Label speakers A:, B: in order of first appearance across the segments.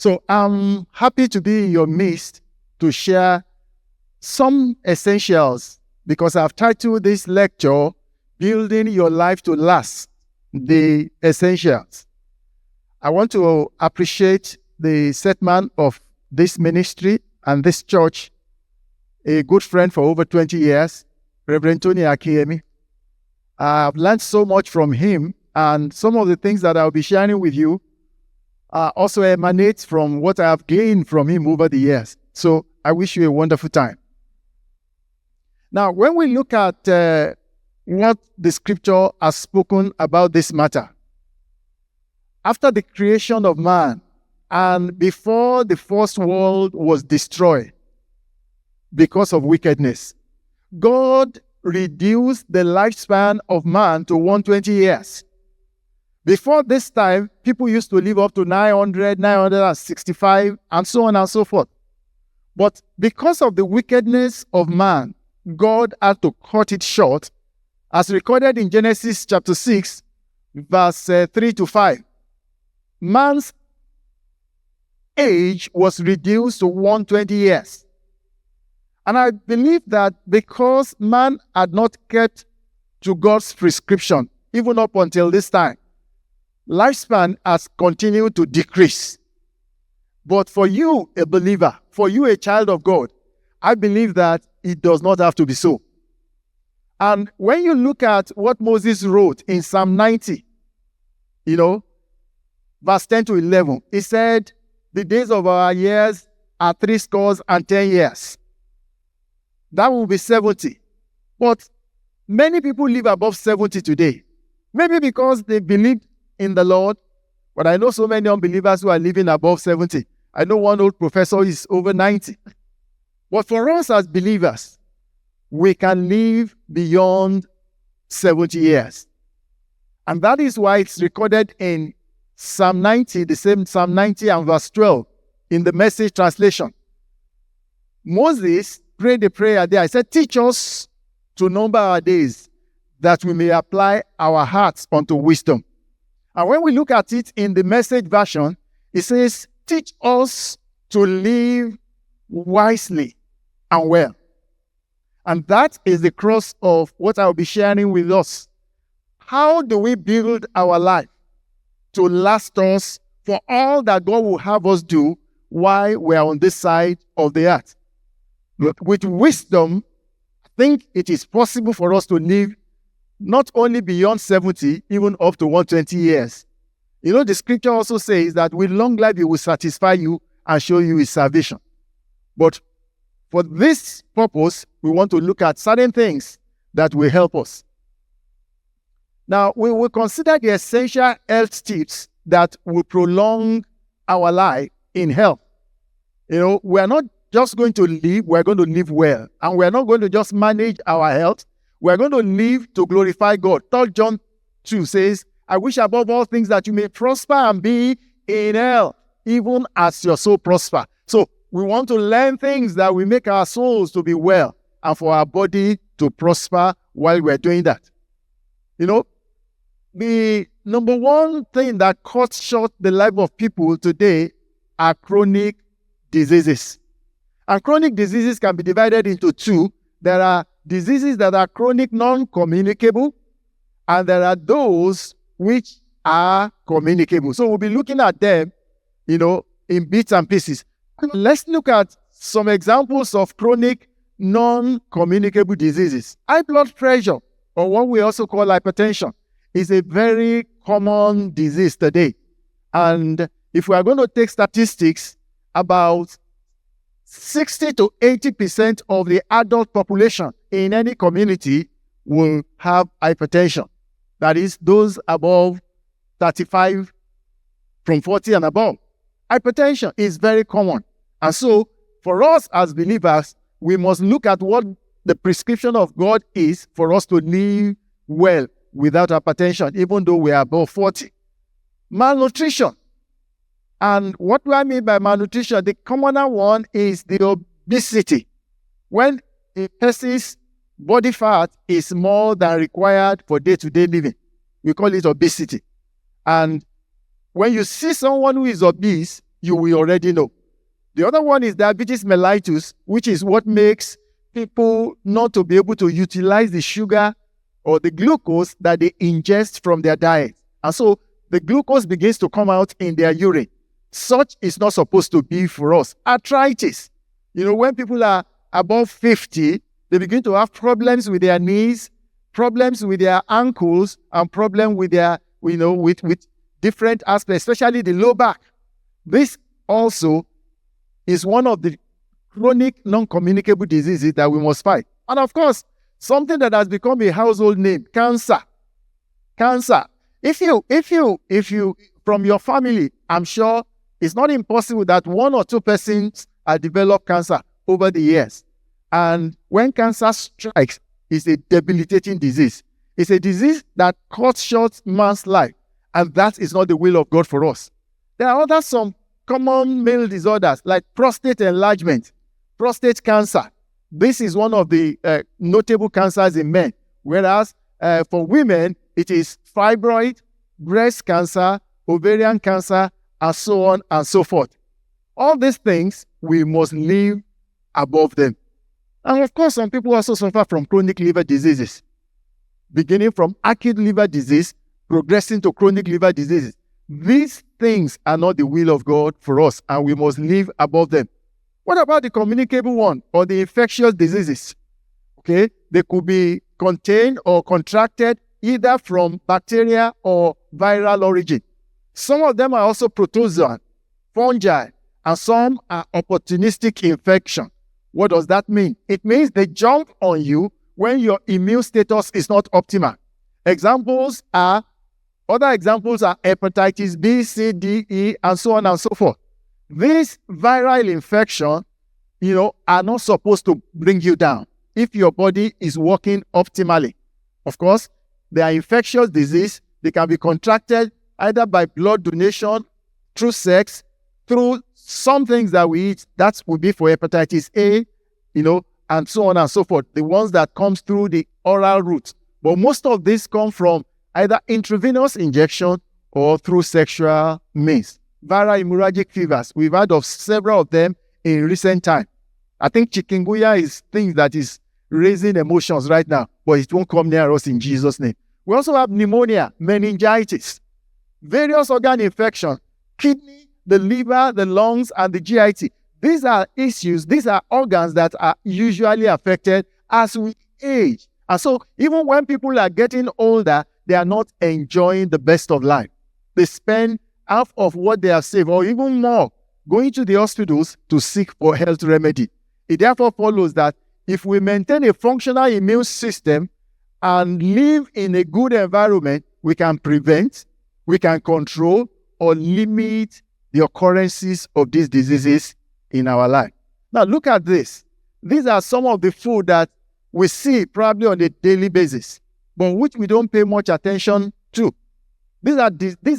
A: So I'm happy to be in your midst to share some essentials, because I've titled this lecture, Building Your Life to Last, the Essentials. I want to appreciate the set man of this ministry and this church, a good friend for over 20 years, Reverend Tony Akiemi. I've learned so much from him, and some of the things that I'll be sharing with you also emanate from what I have gained from him over the years. So I wish you a wonderful time. Now, when we look at what the scripture has spoken about this matter, after the creation of man and before the first world was destroyed because of wickedness, God reduced the lifespan of man to 120 years. Before this time, people used to live up to 900, 965, and so on and so forth. But because of the wickedness of man, God had to cut it short, as recorded in Genesis chapter 6, verse 3 to 5. Man's age was reduced to 120 years. And I believe that because man had not kept to God's prescription, even up until this time, lifespan has continued to decrease. But for you, a believer, for you, a child of God, I believe that it does not have to be so. And when you look at what Moses wrote in Psalm 90, verse 10 to 11, he said, the days of our years are 70 years. That will be 70. But many people live above 70 today. Maybe because they believe in the Lord, but I know so many unbelievers who are living above 70. I know one old professor is over 90. But for us as believers, we can live beyond 70 years. And that is why it's recorded in Psalm 90, the same Psalm 90 and verse 12, in the Message translation. Moses prayed a prayer there. He said, teach us to number our days, that we may apply our hearts unto wisdom. And when we look at it in the Message version, it says, teach us to live wisely and well. And that is the crux of what I'll be sharing with us. How do we build our life to last us for all that God will have us do while we're on this side of the earth? With wisdom, I think it is possible for us to live not only beyond 70, even up to 120 years. The scripture also says that with long life he will satisfy you and show you his salvation. But for this purpose, we want to look at certain things that will help us. Now, we will consider the essential health tips that will prolong our life in health. We are not just going to live, we're going to live well. And we're not going to just manage our health. We're going to live to glorify God. 3 John 2 says, I wish above all things that you may prosper and be in health, even as your soul prosper. So we want to learn things that will make our souls to be well and for our body to prosper while we're doing that. The number one thing that cuts short the life of people today are chronic diseases. And chronic diseases can be divided into two. There are diseases that are chronic, non-communicable, and there are those which are communicable. So we'll be looking at them, in bits and pieces. Let's look at some examples of chronic, non-communicable diseases. High blood pressure, or what we also call hypertension, is a very common disease today. And if we are going to take statistics, about 60 to 80% of the adult population in any community will have hypertension. That is, those above 35, from 40 and above. Hypertension is very common. And so, for us as believers, we must look at what the prescription of God is for us to live well without hypertension, even though we are above 40. Malnutrition. And what do I mean by malnutrition? The commoner one is the obesity. When a person's body fat is more than required for day-to-day living, we call it obesity. And when you see someone who is obese, you will already know. The other one is diabetes mellitus, which is what makes people not to be able to utilize the sugar or the glucose that they ingest from their diet. And so the glucose begins to come out in their urine. Such is not supposed to be for us. Arthritis. When people are above 50, they begin to have problems with their knees, problems with their ankles, and problems with their, with different aspects, especially the low back. This also is one of the chronic non-communicable diseases that we must fight. And of course, something that has become a household name, cancer. Cancer. If you, from your family, I'm sure it's not impossible that one or two persons have developed cancer over the years. And when cancer strikes, it's a debilitating disease. It's a disease that cuts short man's life. And that is not the will of God for us. There are some common male disorders like prostate enlargement, prostate cancer. This is one of the notable cancers in men. Whereas for women, it is fibroid, breast cancer, ovarian cancer, and so on and so forth. All these things, we must live above them. And of course, some people also suffer from chronic liver diseases, beginning from acute liver disease, progressing to chronic liver diseases. These things are not the will of God for us, and we must live above them. What about the communicable one or the infectious diseases? Okay, they could be contained or contracted either from bacteria or viral origin. Some of them are also protozoan, fungi, and some are opportunistic infection. What does that mean? It means they jump on you when your immune status is not optimal. Other examples are hepatitis B, C, D, E, and so on and so forth. These viral infections, are not supposed to bring you down if your body is working optimally. Of course, they are infectious disease. They can be contracted either by blood donation, through sex, through some things that we eat. That would be for hepatitis A, and so on and so forth. The ones that comes through the oral route. But most of these come from either intravenous injection or through sexual means. Viral hemorrhagic fevers. We've heard of several of them in recent time. I think chikungunya is things that is raising emotions right now, but it won't come near us in Jesus' name. We also have pneumonia, meningitis, various organ infections, kidney, the liver, the lungs, and the GIT. These are issues, these are organs that are usually affected as we age. And so even when people are getting older, they are not enjoying the best of life. They spend half of what they have saved, or even more, going to the hospitals to seek for health remedy. It therefore follows that if we maintain a functional immune system and live in a good environment, we can prevent, we can control, or limit the occurrences of these diseases in our life. Now look at this. These are some of the food that we see probably on a daily basis, but which we don't pay much attention to. These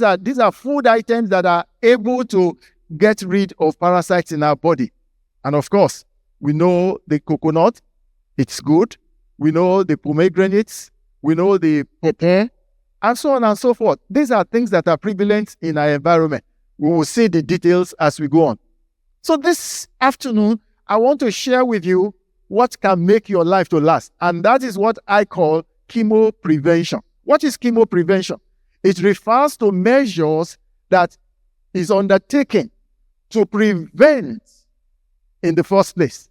A: are food items that are able to get rid of parasites in our body. And of course, we know the coconut, it's good. We know the pomegranates, we know the pawpaw, and so on and so forth. These are things that are prevalent in our environment. We will see the details as we go on. So this afternoon, I want to share with you what can make your life to last. And that is what I call chemo prevention. What is chemo prevention? It refers to measures that is undertaken to prevent in the first place.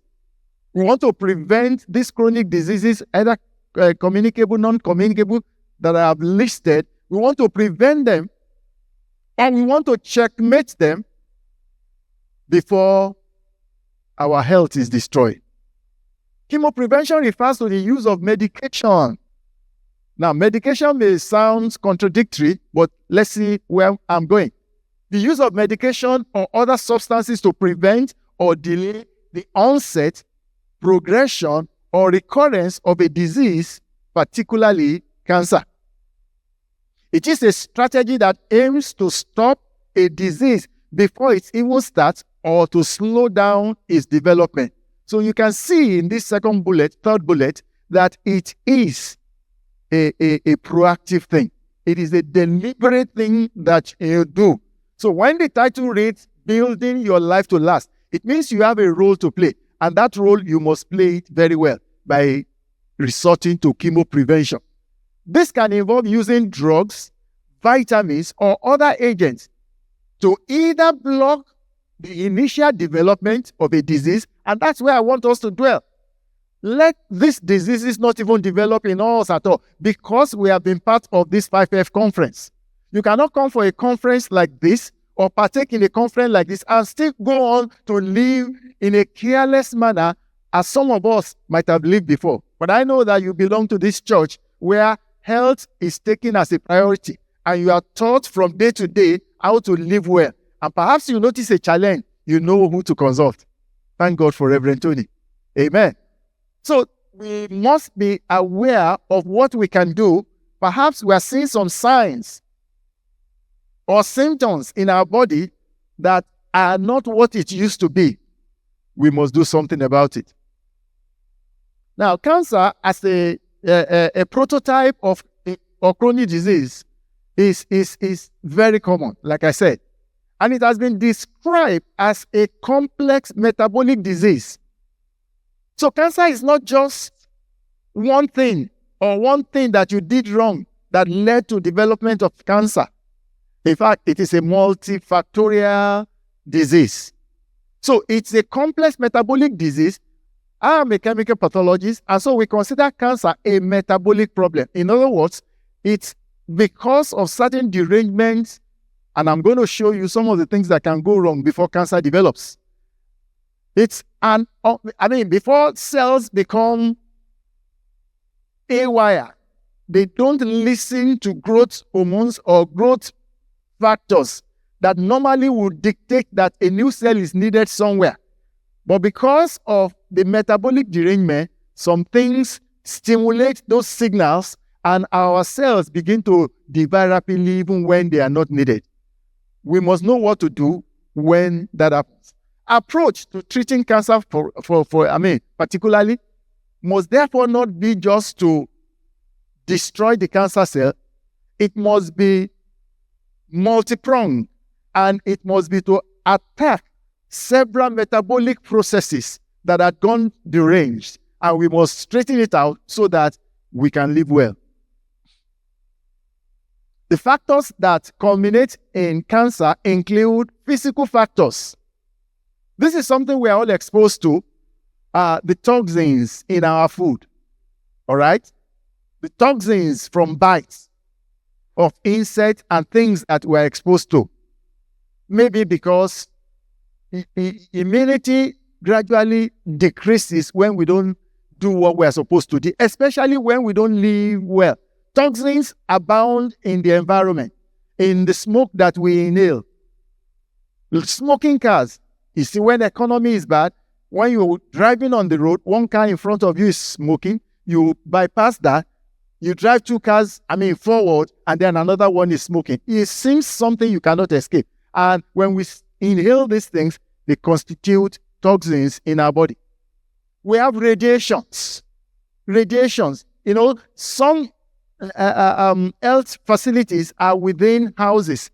A: We want to prevent these chronic diseases, either communicable, non-communicable, that I have listed. We want to prevent them, and we want to checkmate them before our health is destroyed. Chemo prevention refers to the use of medication. Now, medication may sound contradictory, but let's see where I'm going. The use of medication or other substances to prevent or delay the onset, progression, or recurrence of a disease, particularly cancer. It is a strategy that aims to stop a disease before it even starts or to slow down its development. So you can see in this third bullet, that it is a proactive thing. It is a deliberate thing that you do. So when the title reads building your life to last. It means you have a role to play, and that role you must play it very well by resorting to chemo prevention. This can involve using drugs, vitamins, or other agents to either block the initial development of a disease, and that's where I want us to dwell. Let these diseases not even develop in us at all, because we have been part of this 5F conference. You cannot come for a conference like this or partake in a conference like this and still go on to live in a careless manner as some of us might have lived before. But I know that you belong to this church where health is taken as a priority, and you are taught from day to day how to live well. And perhaps you notice a challenge, you know who to consult. Thank God for Reverend Tony. Amen. So we must be aware of what we can do. Perhaps we are seeing some signs or symptoms in our body that are not what it used to be. We must do something about it. Now, cancer as a prototype of chronic disease is very common, like I said. And it has been described as a complex metabolic disease. So cancer is not just one thing or one thing that you did wrong that led to development of cancer. In fact, it is a multifactorial disease. So it's a complex metabolic disease. I am a chemical pathologist, and so we consider cancer a metabolic problem. In other words, it's because of certain derangements, and I'm going to show you some of the things that can go wrong before cancer develops. Before cells become haywire, they don't listen to growth hormones or growth factors that normally would dictate that a new cell is needed somewhere. But because of the metabolic derangement, some things stimulate those signals, and our cells begin to divide rapidly even when they are not needed. We must know what to do when that happens. Approach to treating cancer particularly must therefore not be just to destroy the cancer cell. It must be multi-pronged, and it must be to attack several metabolic processes that are gone deranged, and we must straighten it out so that we can live well. The factors that culminate in cancer include physical factors. This is something we are all exposed to, the toxins in our food, all right? The toxins from bites of insects and things that we are exposed to. Maybe because immunity gradually decreases when we don't do what we are supposed to do, especially when we don't live well. Toxins abound in the environment, in the smoke that we inhale. Smoking cars, you see, when the economy is bad, when you're driving on the road, one car in front of you is smoking, you bypass that, you drive two cars, forward, and then another one is smoking. It seems something you cannot escape. And when we inhale these things, they constitute toxins in our body. We have radiations. Some health facilities are within houses,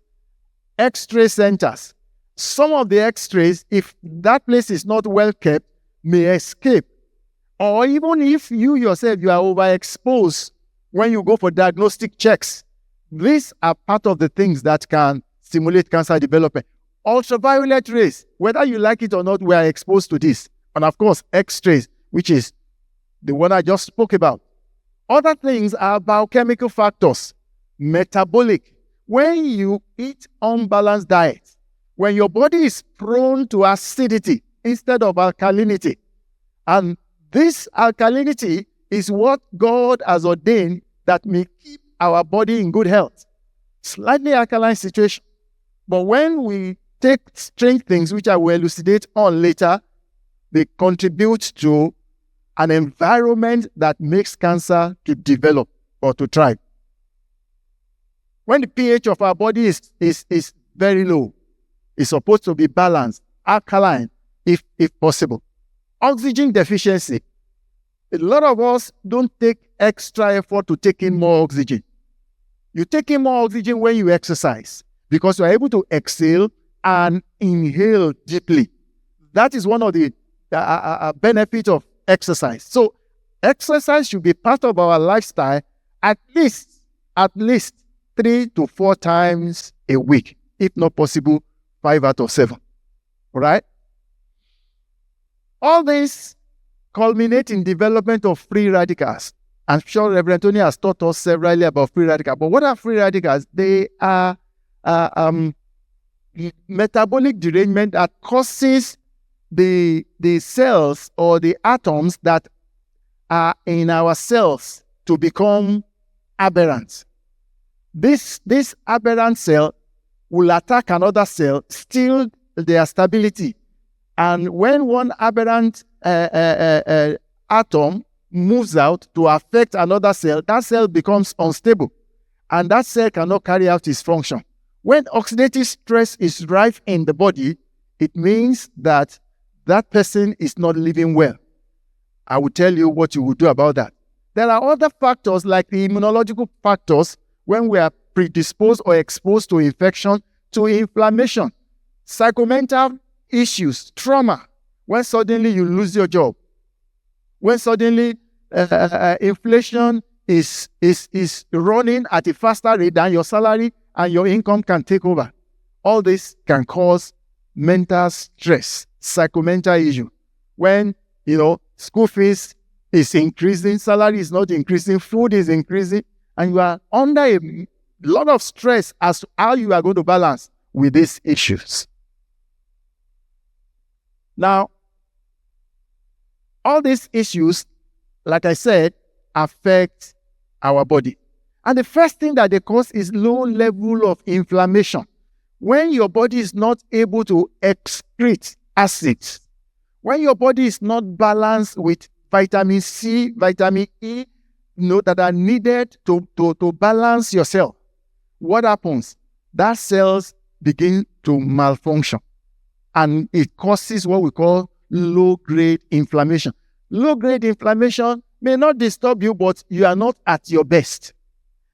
A: X-ray centers. Some of the X-rays, if that place is not well kept, may escape. Or even if you yourself, you are overexposed when you go for diagnostic checks. These are part of the things that can stimulate cancer development. Ultraviolet rays, whether you like it or not, we are exposed to this. And of course, X-rays, which is the one I just spoke about. Other things are biochemical factors, metabolic. When you eat unbalanced diet, when your body is prone to acidity instead of alkalinity, and this alkalinity is what God has ordained that may keep our body in good health. Slightly alkaline situation. But when we take strange things, which I will elucidate on later, they contribute to an environment that makes cancer to develop or to thrive. When the pH of our body is very low, it's supposed to be balanced, alkaline, if possible. Oxygen deficiency. A lot of us don't take extra effort to take in more oxygen. You take in more oxygen when you exercise because you are able to exhale and inhale deeply. That is one of the benefits of exercise. So exercise should be part of our lifestyle at least 3 to 4 times a week, if not possible, 5 out of 7. All right? All this culminate in development of free radicals. I'm sure Reverend Tony has taught us severally about free radicals. But what are free radicals? They are metabolic derangement that causes the cells or the atoms that are in our cells to become aberrant. This aberrant cell will attack another cell, steal their stability. And when one aberrant atom moves out to affect another cell, that cell becomes unstable. And that cell cannot carry out its function. When oxidative stress is rife in the body, it means that that person is not living well. I will tell you what you will do about that. There are other factors like the immunological factors when we are predisposed or exposed to infection, to inflammation, psychomental issues, trauma, when suddenly you lose your job, when suddenly inflation is running at a faster rate than your salary and your income can take over. All this can cause mental stress, psychomental issue. When, school fees is increasing, salary is not increasing, food is increasing, and you are under a lot of stress as to how you are going to balance with these issues. Now, all these issues, like I said, affect our body. And the first thing that they cause is low level of inflammation. When your body is not able to excrete acids, when your body is not balanced with vitamin C, vitamin E, that are needed to balance your cell, what happens? That cells begin to malfunction. And it causes what we call low-grade inflammation. Low-grade inflammation may not disturb you, but you are not at your best.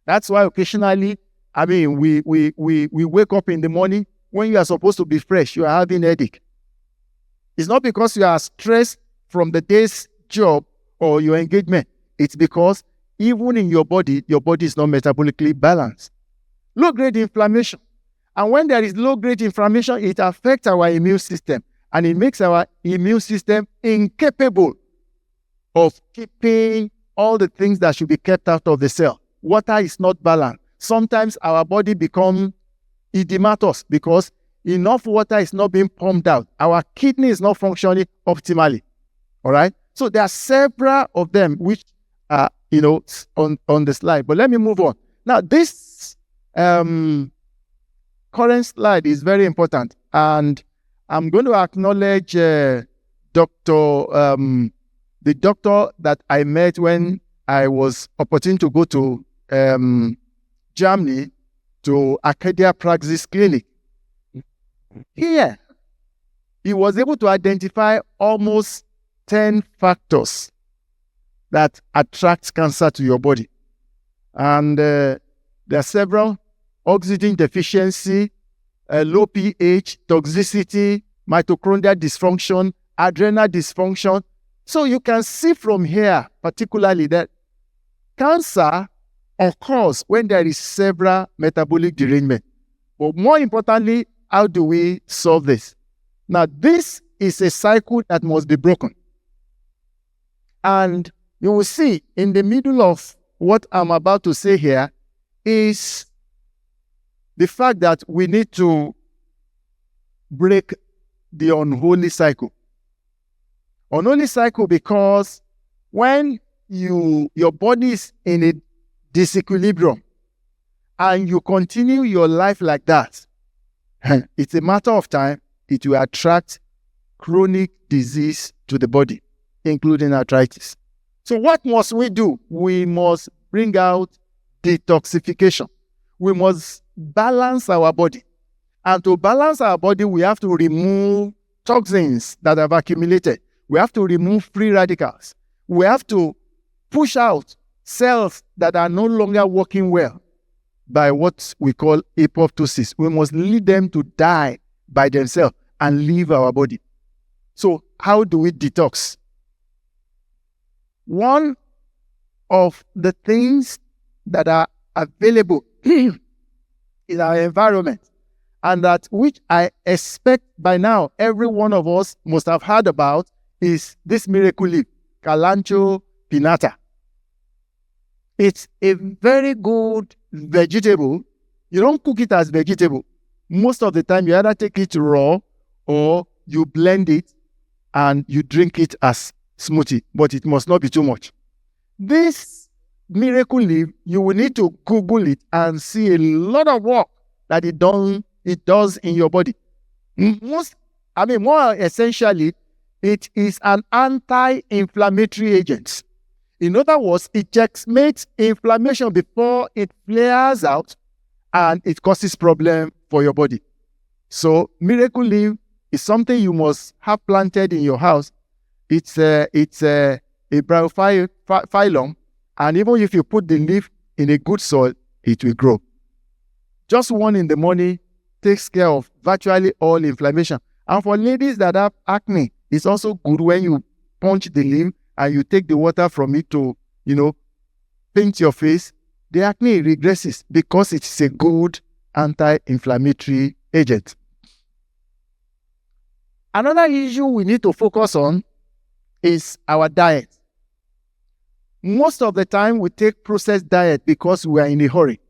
A: That's why occasionally, we wake up in the morning when you are supposed to be fresh, you are having a headache. It's not because you are stressed from the day's job or your engagement. It's because even in your body is not metabolically balanced. Low-grade inflammation. And when there is low-grade inflammation, it affects our immune system. And it makes our immune system incapable of keeping all the things that should be kept out of the cell. Water is not balanced. Sometimes our body becomes edematous because enough water is not being pumped out. Our kidney is not functioning optimally. All right? So there are several of them which are, on the slide. But let me move on. Now, this current slide is very important. And I'm going to acknowledge the doctor that I met when I was opportune to go to Germany to Arcadia Praxis Clinic. Here, he was able to identify almost 10 factors that attract cancer to your body. And there are several: oxygen deficiency, low pH, toxicity, mitochondrial dysfunction, adrenal dysfunction. So you can see from here, particularly, that cancer occurs when there is several metabolic derangement. But more importantly, how do we solve this? Now, this is a cycle that must be broken. And you will see in the middle of what I'm about to say here is the fact that we need to break the unholy cycle. Unholy cycle because when your body is in a disequilibrium and you continue your life like that, it's a matter of time, it will attract chronic disease to the body, including arthritis. So what must we do? We must bring out detoxification. We must balance our body. And to balance our body, we have to remove toxins that have accumulated. We have to remove free radicals. We have to push out cells that are no longer working well by what we call apoptosis. We must lead them to die by themselves and leave our body. So how do we detox? One of the things that are available in our environment, and that which I expect by now every one of us must have heard about, is this miracle leaf, Kalanchoe pinnata. It's a very good vegetable. You don't cook it as vegetable. Most of the time, you either take it raw or you blend it and you drink it as smoothie, but it must not be too much. This miracle leaf, you will need to Google it and see a lot of work that it does in your body. More essentially, it is an anti-inflammatory agent. In other words, it checkmates inflammation before it flares out and it causes problem for your body. So miracle leaf is something you must have planted in your house. It's a bryophyllum, and even if you put the leaf in a good soil, it will grow. Just one in the morning takes care of virtually all inflammation. And for ladies that have acne, it's also good when you punch the leaf and you take the water from it to, paint your face. The acne regresses because it's a good anti-inflammatory agent. Another issue we need to focus on is our diet. Most of the time, we take processed diet because we are in a hurry.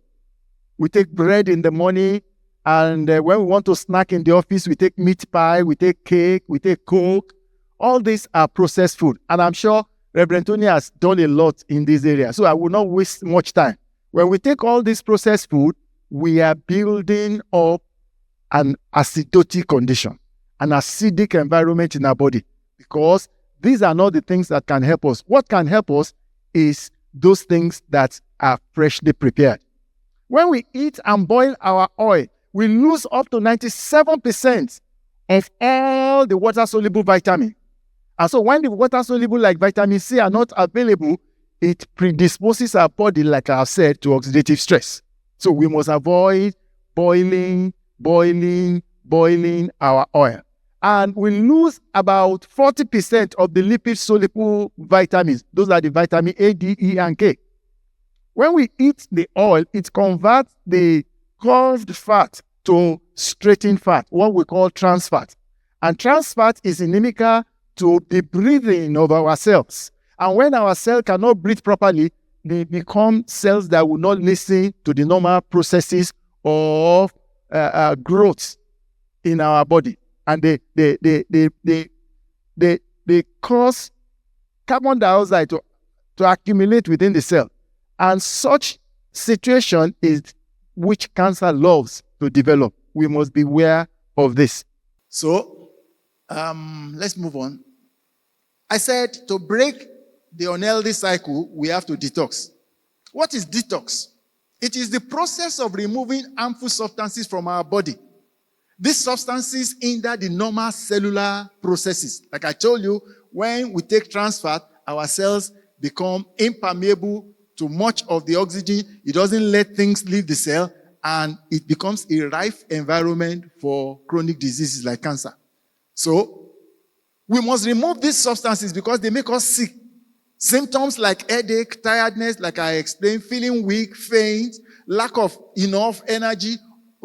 A: We take bread in the morning, and when we want to snack in the office, we take meat pie, we take cake, we take Coke. All these are processed food. And I'm sure Reverend Tony has done a lot in this area, so I will not waste much time. When we take all this processed food, we are building up an acidotic condition, an acidic environment in our body, because these are not the things that can help us. What can help us is those things that are freshly prepared. When we eat and boil our oil, we lose up to 97% of all the water-soluble vitamin. And so when the water-soluble like vitamin C are not available, it predisposes our body, like I said, to oxidative stress. So we must avoid boiling our oil. And we lose about 40% of the lipid-soluble vitamins. Those are the vitamin A, D, E, and K. When we eat the oil, it converts the curved fat to straightened fat, what we call trans fat. And trans fat is inimical to the breathing of our cells. And when our cell cannot breathe properly, they become cells that will not listen to the normal processes of growth in our body. And they cause carbon dioxide to accumulate within the cell. And such situation is which cancer loves to develop. We must be aware of this. So, let's move on. I said to break the unhealthy cycle, we have to detox. What is detox? It is the process of removing harmful substances from our body. These substances hinder the normal cellular processes. Like I told you, when we take trans fat, our cells become impermeable to much of the oxygen. It doesn't let things leave the cell, and it becomes a rife environment for chronic diseases like cancer. So, we must remove these substances because they make us sick. Symptoms like headache, tiredness, like I explained, feeling weak, faint, lack of enough energy,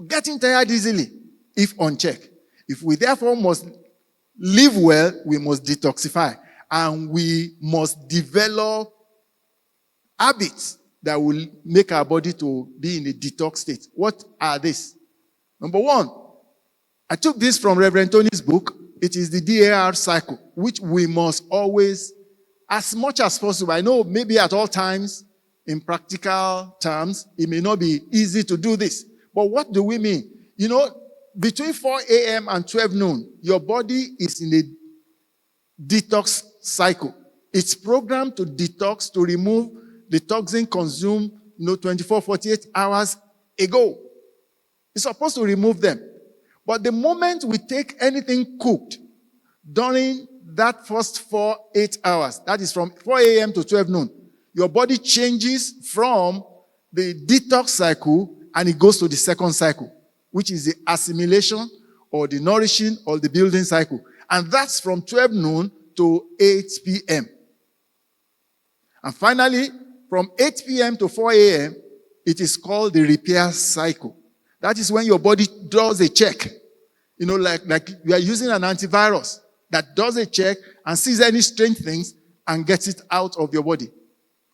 A: getting tired easily if unchecked. If we therefore must live well, we must detoxify, and we must develop habits that will make our body to be in a detox state. What are these? Number one, I took this from Reverend Tony's book. It is the DAR cycle, which we must always, as much as possible. I know maybe at all times, in practical terms, it may not be easy to do this. But what do we mean? Between 4 a.m. and 12 noon, your body is in a detox cycle. It's programmed to detox, to remove the toxin consumed 24, 48 hours ago. It's supposed to remove them. But the moment we take anything cooked during that first 8 hours, that is from 4 a.m. to 12 noon, your body changes from the detox cycle and it goes to the second cycle, which is the assimilation or the nourishing or the building cycle. And that's from 12 noon to 8 p.m. And finally, from 8 p.m. to 4 a.m., it is called the repair cycle. That is when your body does a check. Like you are using an antivirus that does a check and sees any strange things and gets it out of your body.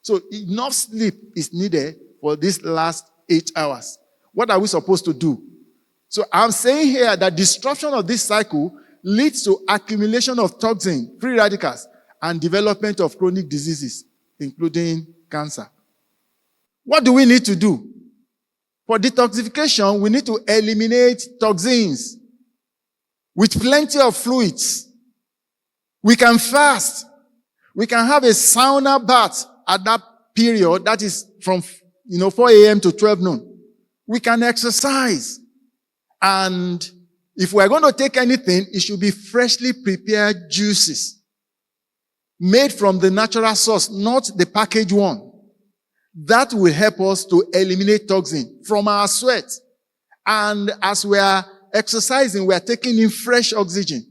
A: So enough sleep is needed for these last 8 hours. What are we supposed to do? So I'm saying here that disruption of this cycle leads to accumulation of toxin, free radicals, and development of chronic diseases, including cancer. What do we need to do? For detoxification, we need to eliminate toxins with plenty of fluids. We can fast. We can have a sauna bath at that period, that is from 4 a.m. to 12 noon. We can exercise. And if we're going to take anything, it should be freshly prepared juices made from the natural source, not the packaged one. That will help us to eliminate toxin from our sweat. And as we are exercising, we are taking in fresh oxygen.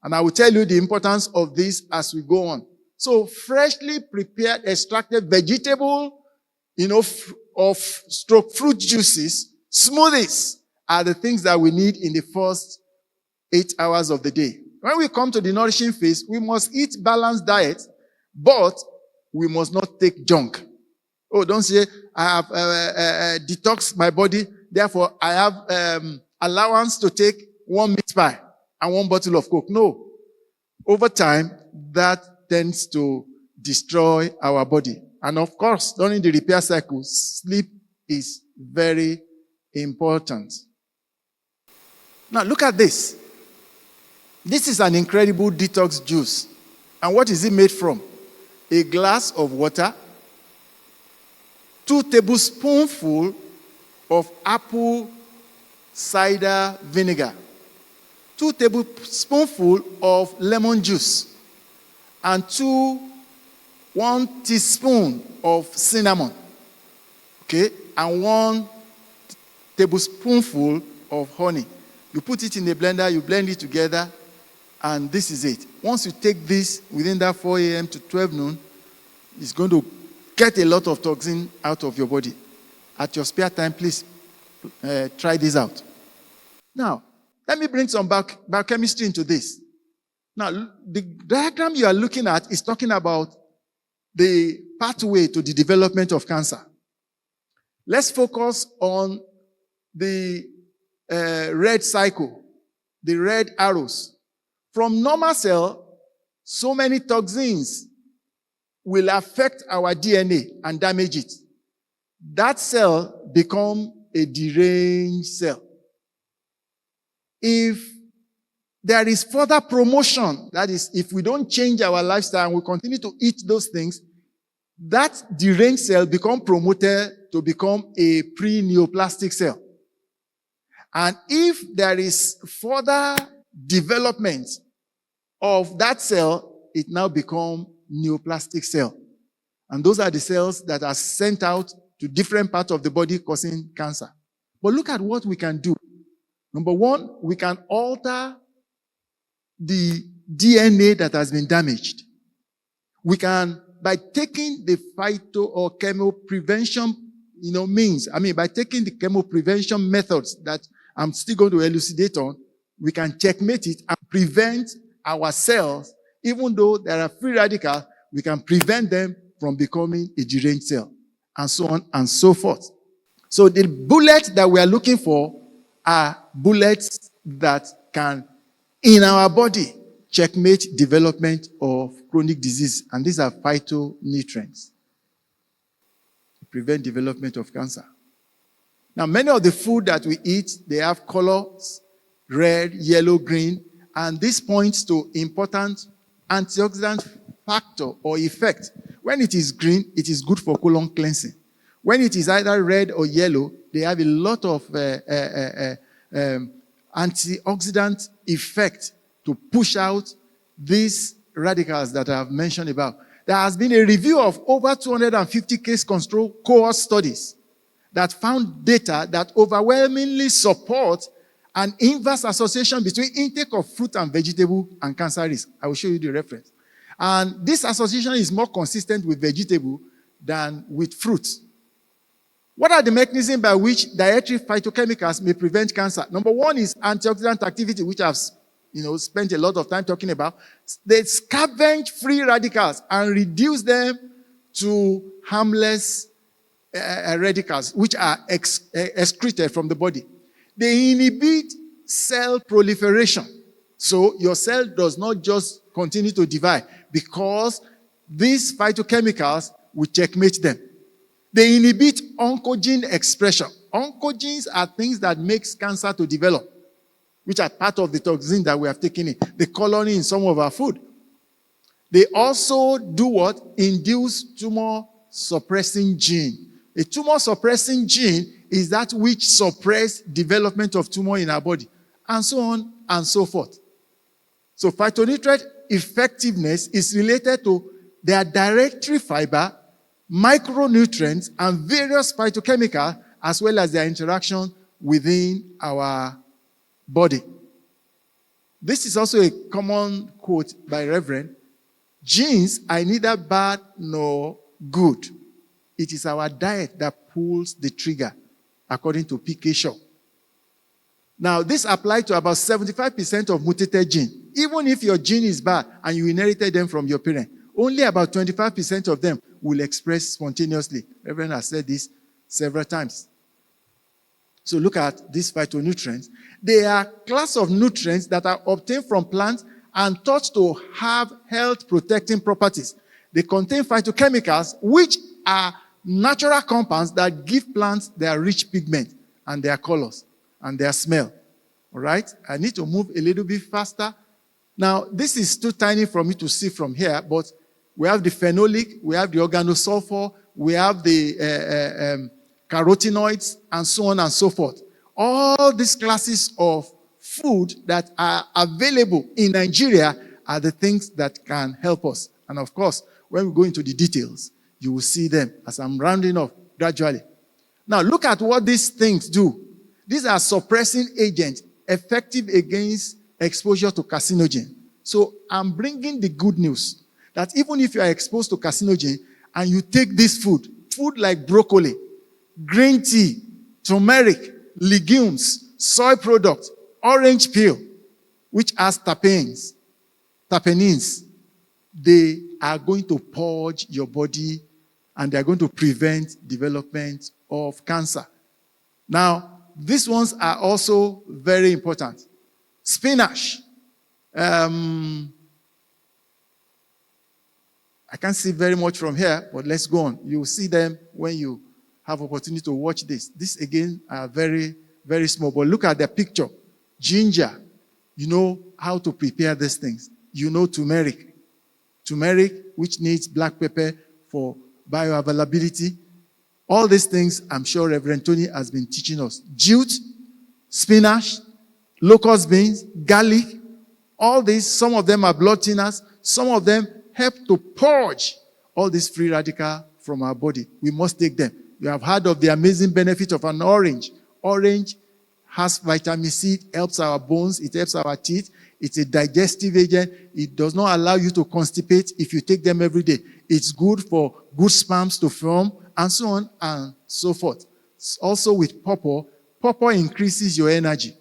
A: And I will tell you the importance of this as we go on. So freshly prepared, extracted vegetable, of fruit juices, smoothies are the things that we need in the first 8 hours of the day. When we come to the nourishing phase, we must eat balanced diet, but we must not take junk. Oh, don't say, I have detoxed my body, therefore I have allowance to take 1 meat pie and 1 bottle of Coke. No. Over time, that tends to destroy our body. And of course, during the repair cycle, sleep is very important. Now, look at this. This is an incredible detox juice. And what is it made from? A glass of water, 2 tablespoonfuls of apple cider vinegar, 2 tablespoonfuls of lemon juice, and 1 teaspoon of cinnamon, okay, and 1 tablespoonful of honey. You put it in the blender, you blend it together, and this is it. Once you take this within that 4 a.m. to 12 noon, it's going to get a lot of toxin out of your body. At your spare time, please try this out. Now, let me bring some biochemistry into this. Now, the diagram you are looking at is talking about the pathway to the development of cancer. Let's focus on the red cycle, the red arrows. From normal cell, so many toxins will affect our DNA and damage it. That cell becomes a deranged cell. If there is further promotion, that is, if we don't change our lifestyle and we continue to eat those things, that deranged cell becomes promoted to become a pre-neoplastic cell. And if there is further development of that cell, it now becomes neoplastic cell. And those are the cells that are sent out to different parts of the body causing cancer. But look at what we can do. Number one, we can alter the DNA that has been damaged. We can, by taking the phyto or chemo prevention, by taking the chemo prevention methods that I'm still going to elucidate on, we can checkmate it and prevent our cells, even though there are free radicals, we can prevent them from becoming a deranged cell, and so on and so forth. So the bullets that we are looking for are bullets that can, in our body, checkmate development of chronic disease. And these are phytonutrients to prevent development of cancer. Now, many of the food that we eat, they have colors, red, yellow, green, and this points to important antioxidant factor or effect. When it is green, it is good for colon cleansing. When it is either red or yellow, they have a lot of antioxidant effect to push out these radicals that I have mentioned about. There has been a review of over 250 case control cohort studies that found data that overwhelmingly support an inverse association between intake of fruit and vegetable and cancer risk. I will show you the reference. And this association is more consistent with vegetable than with fruits. What are the mechanisms by which dietary phytochemicals may prevent cancer? Number one is antioxidant activity, which I've spent a lot of time talking about. They scavenge free radicals and reduce them to harmless radicals, which are excreted from the body. They inhibit cell proliferation. So your cell does not just continue to divide because these phytochemicals will checkmate them. They inhibit oncogene expression. Oncogenes are things that makes cancer to develop, which are part of the toxin that we have taken in, the coloring in some of our food. They also do what? Induce tumor suppressing gene. A tumor suppressing gene is that which suppresses development of tumor in our body, and so on and so forth. So phytonutrient effectiveness is related to their dietary fiber, micronutrients, and various phytochemicals, as well as their interaction within our body. This is also a common quote by Reverend. Genes are neither bad nor good. It is our diet that pulls the trigger, according to P.K. Shaw. Now, this applies to about 75% of mutated genes. Even if your gene is bad and you inherited them from your parent, only about 25% of them will express spontaneously. Reverend has said this several times. So look at these phytonutrients. They are a class of nutrients that are obtained from plants and thought to have health-protecting properties. They contain phytochemicals, which are natural compounds that give plants their rich pigment and their colors and their smell. All right? I need to move a little bit faster. Now, this is too tiny for me to see from here, but we have the phenolic, we have the organosulfur, we have the carotenoids, and so on and so forth. All these classes of food that are available in Nigeria are the things that can help us. And of course, when we go into the details, you will see them as I'm rounding off gradually. Now, look at what these things do. These are suppressing agents effective against exposure to carcinogen. So I'm bringing the good news that even if you are exposed to carcinogen and you take this food like broccoli, green tea, turmeric, legumes, soy products, orange peel, which has terpenes, they are going to purge your body and they are going to prevent development of cancer. Now, these ones are also very important. Spinach. I can't see very much from here, but let's go on. You'll see them when you have opportunity to watch this. This, again, are very, very small. But look at the picture. Ginger. You know how to prepare these things. You know turmeric. Turmeric, which needs black pepper for bioavailability. All these things, I'm sure Reverend Tony has been teaching us. Jute, spinach, locust beans, garlic, all these, some of them are blood thinners. Some of them help to purge all these free radicals from our body. We must take them. You have heard of the amazing benefit of an orange. Orange has vitamin C, it helps our bones, it helps our teeth. It's a digestive agent. It does not allow you to constipate if you take them every day. It's good for good sperms to form, and so on and so forth. Also with pawpaw, pawpaw increases your energy.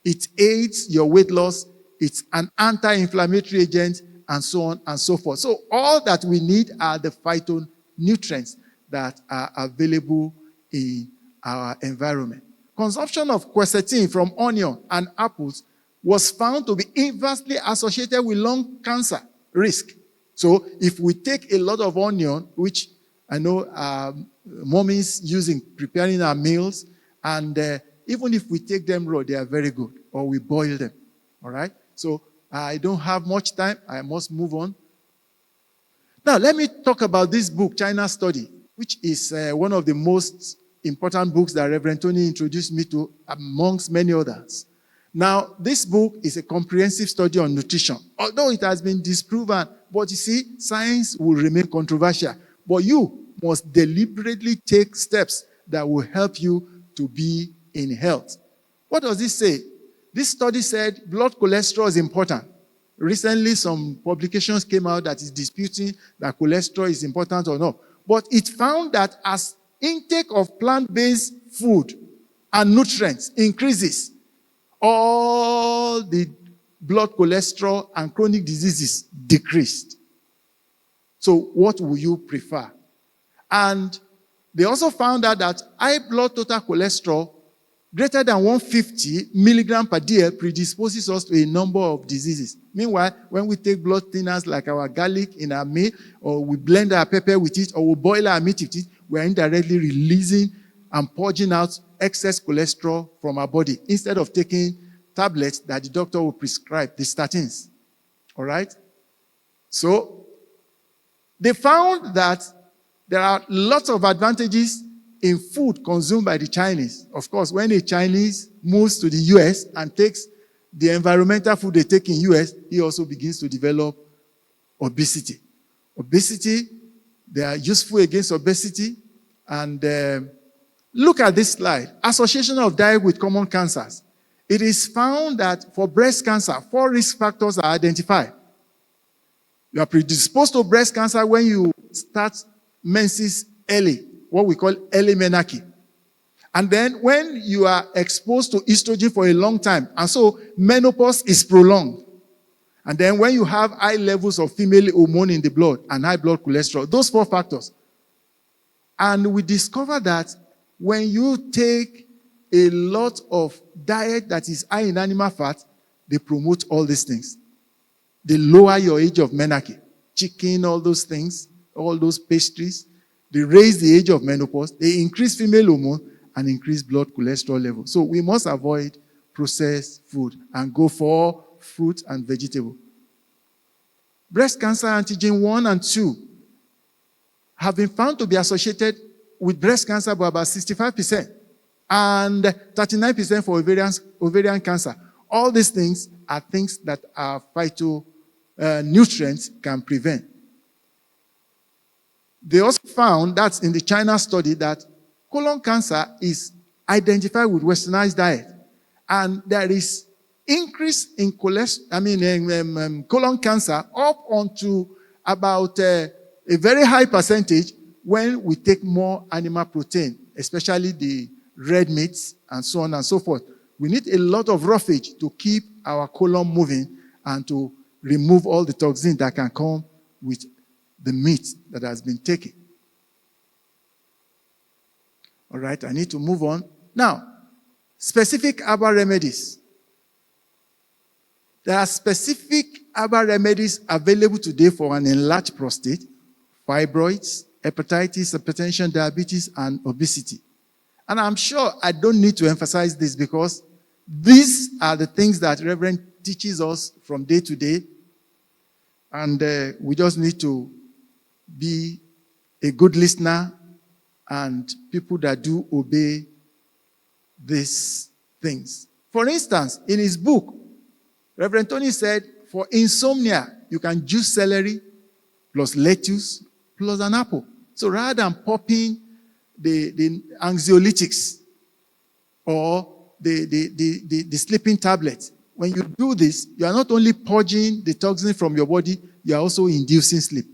A: It aids your weight loss. It's an anti-inflammatory agent, and so on and so forth. So all that we need are the phytonutrients that are available in our environment. Consumption of quercetin from onion and apples was found to be inversely associated with lung cancer risk. So if we take a lot of onion, which I know mommies using preparing our meals, and even if we take them raw, they are very good, or we boil them. All right? So I don't have much time. I must move on. Now, let me talk about this book, China Study, which is one of the most important books that Reverend Tony introduced me to, amongst many others. Now, this book is a comprehensive study on nutrition. Although it has been disproven, but you see, science will remain controversial. But you must deliberately take steps that will help you to be in health. What does this say? This study said blood cholesterol is important. Recently, some publications came out that is disputing that cholesterol is important or not. But it found that as intake of plant-based food and nutrients increases, all the blood cholesterol and chronic diseases decreased. So what will you prefer? And they also found out that high blood total cholesterol greater than 150 milligram per DL predisposes us to a number of diseases. Meanwhile, when we take blood thinners like our garlic in our meal, or we blend our pepper with it, or we boil our meat with it, we are indirectly releasing and purging out excess cholesterol from our body instead of taking tablets that the doctor will prescribe, the statins. All right? So, they found that there are lots of advantages in food consumed by the Chinese. Of course, when a Chinese moves to the US and takes the environmental food they take in US, he also begins to develop obesity. Obesity, they are useful against obesity. And look at this slide. Association of diet with common cancers. It is found that for breast cancer, 4 risk factors are identified. You are predisposed to breast cancer when you start menses early, what we call early menarche. And then when you are exposed to estrogen for a long time, and so menopause is prolonged. And then when you have high levels of female hormone in the blood and high blood cholesterol, those 4 factors. And we discover that when you take a lot of diet that is high in animal fat, they promote all these things. They lower your age of menarche. Chicken, all those things, all those pastries. They raise the age of menopause. They increase female hormone and increase blood cholesterol level. So we must avoid processed food and go for fruit and vegetable. Breast cancer antigen 1 and 2 have been found to be associated with breast cancer by about 65% and 39% for ovarian cancer. All these things are things that our phytonutrients can prevent. They also found that in the China study that colon cancer is identified with westernized diet. And there is increase in colon cancer up onto about a very high percentage when we take more animal protein, especially the red meats and so on and so forth. We need a lot of roughage to keep our colon moving and to remove all the toxins that can come with the meat that has been taken. All right, I need to move on. Now, specific herbal remedies. There are specific herbal remedies available today for an enlarged prostate, fibroids, hepatitis, hypertension, diabetes, and obesity. And I'm sure I don't need to emphasize this because these are the things that Reverend teaches us from day to day. And we just need to be a good listener and people that do obey these things. For instance, in his book, Reverend Tony said, for insomnia, you can juice celery plus lettuce plus an apple. So rather than popping the anxiolytics or the sleeping tablets, when you do this, you are not only purging the toxin from your body, you are also inducing sleep.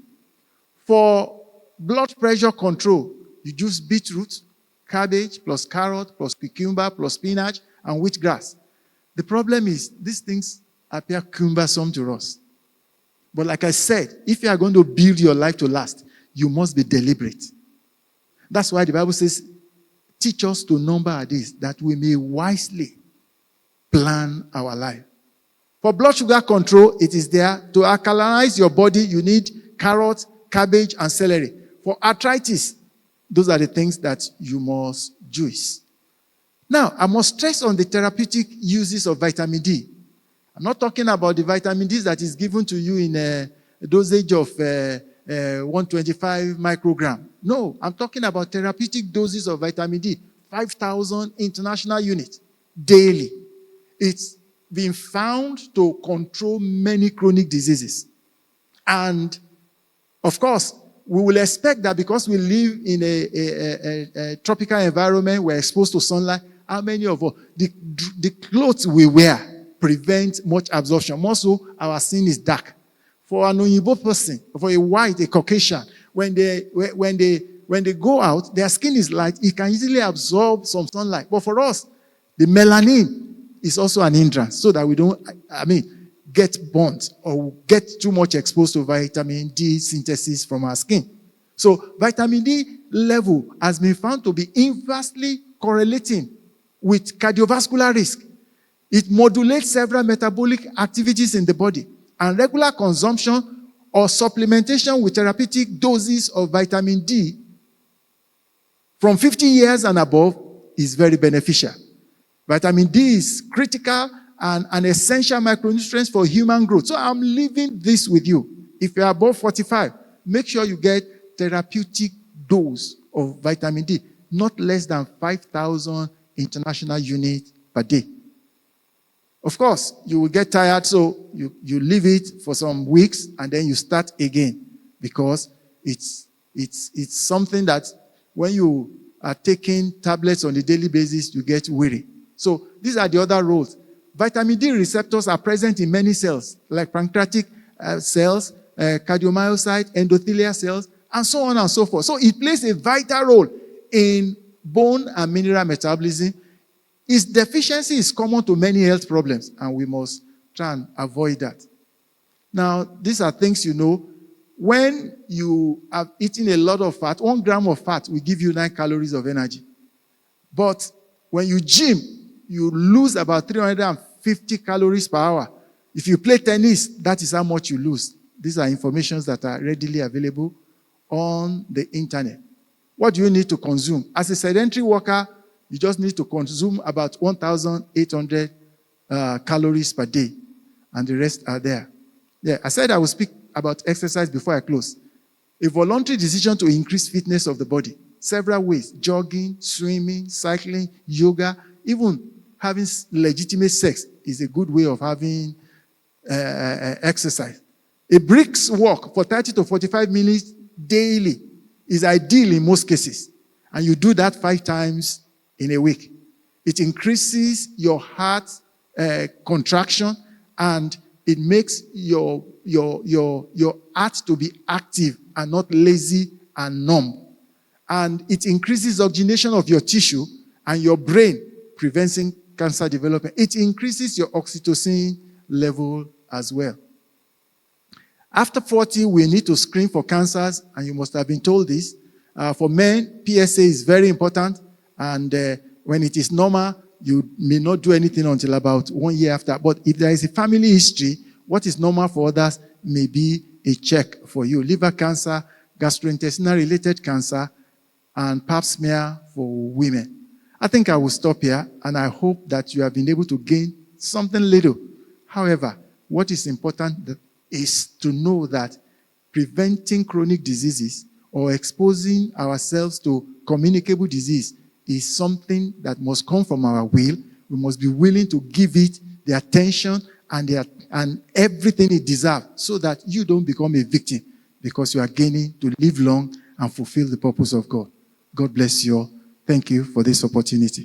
A: For blood pressure control, you juice beetroot, cabbage, plus carrot, plus cucumber, plus spinach, and wheatgrass. The problem is, these things appear cumbersome to us. But like I said, if you are going to build your life to last, you must be deliberate. That's why the Bible says, teach us to number our days, that we may wisely plan our life. For blood sugar control, it is there. To alkalinize your body, you need carrot, cabbage, and celery. For arthritis, those are the things that you must juice. Now, I must stress on the therapeutic uses of vitamin D. I'm not talking about the vitamin D that is given to you in a dosage of 125 microgram. No, I'm talking about therapeutic doses of vitamin D, 5,000 international units daily. It's been found to control many chronic diseases. And, of course, we will expect that because we live in a tropical environment, we're exposed to sunlight, how many of us, the clothes we wear
B: prevent much absorption. More so, our skin is dark. For an Oyibo person, for a white, a Caucasian, when they go out, their skin is light. It can easily absorb some sunlight. But for us, the melanin is also an hindrance, so that we don't, get burnt or get too much exposed to vitamin D synthesis from our skin. So vitamin D level has been found to be inversely correlating with cardiovascular risk. It modulates several metabolic activities in the body, and regular consumption or supplementation with therapeutic doses of vitamin D from 50 years and above is very beneficial. Vitamin D is critical and an essential micronutrient for human growth. So I'm leaving this with you. If you're above 45, make sure you get therapeutic dose of vitamin D, not less than 5,000 international units per day. Of course, you will get tired, so you leave it for some weeks and then you start again, because it's something that when you are taking tablets on a daily basis, you get weary. So these are the other roles. Vitamin D receptors are present in many cells, like pancreatic cells, cardiomyocyte, endothelial cells, and so on and so forth. So it plays a vital role in bone and mineral metabolism. Its deficiency is common to many health problems, and we must try and avoid that. Now, these are things you know. When you have eaten a lot of fat, 1 gram of fat will give you 9 calories of energy. But when you gym, you lose about 350 calories per hour. If you play tennis, that is how much you lose. These are informations that are readily available on the internet. What do you need to consume? As a sedentary worker, you just need to consume about 1,800 calories per day, and the rest are there. Yeah, I said I will speak about exercise before I close. A voluntary decision to increase fitness of the body. Several ways: jogging, swimming, cycling, yoga, even having legitimate sex is a good way of having exercise. A brisk walk for 30 to 45 minutes daily is ideal in most cases, and you do that 5 times in a week. It increases your heart contraction, and it makes your heart to be active and not lazy and numb. And it increases oxygenation of your tissue and your brain, preventing cancer development. It increases your oxytocin level as well. After 40, we need to screen for cancers, and you must have been told this. For men, PSA is very important, and when it is normal, you may not do anything until about 1 year after. But if there is a family history, what is normal for others may be a check for you. Liver cancer, gastrointestinal-related cancer, and pap smear for women. I think I will stop here, and I hope that you have been able to gain something little. However, what is important is to know that preventing chronic diseases or exposing ourselves to communicable disease is something that must come from our will. We must be willing to give it the attention and everything it deserves, so that you don't become a victim, because you are gaining to live long and fulfill the purpose of God. God bless you all. Thank you for this opportunity.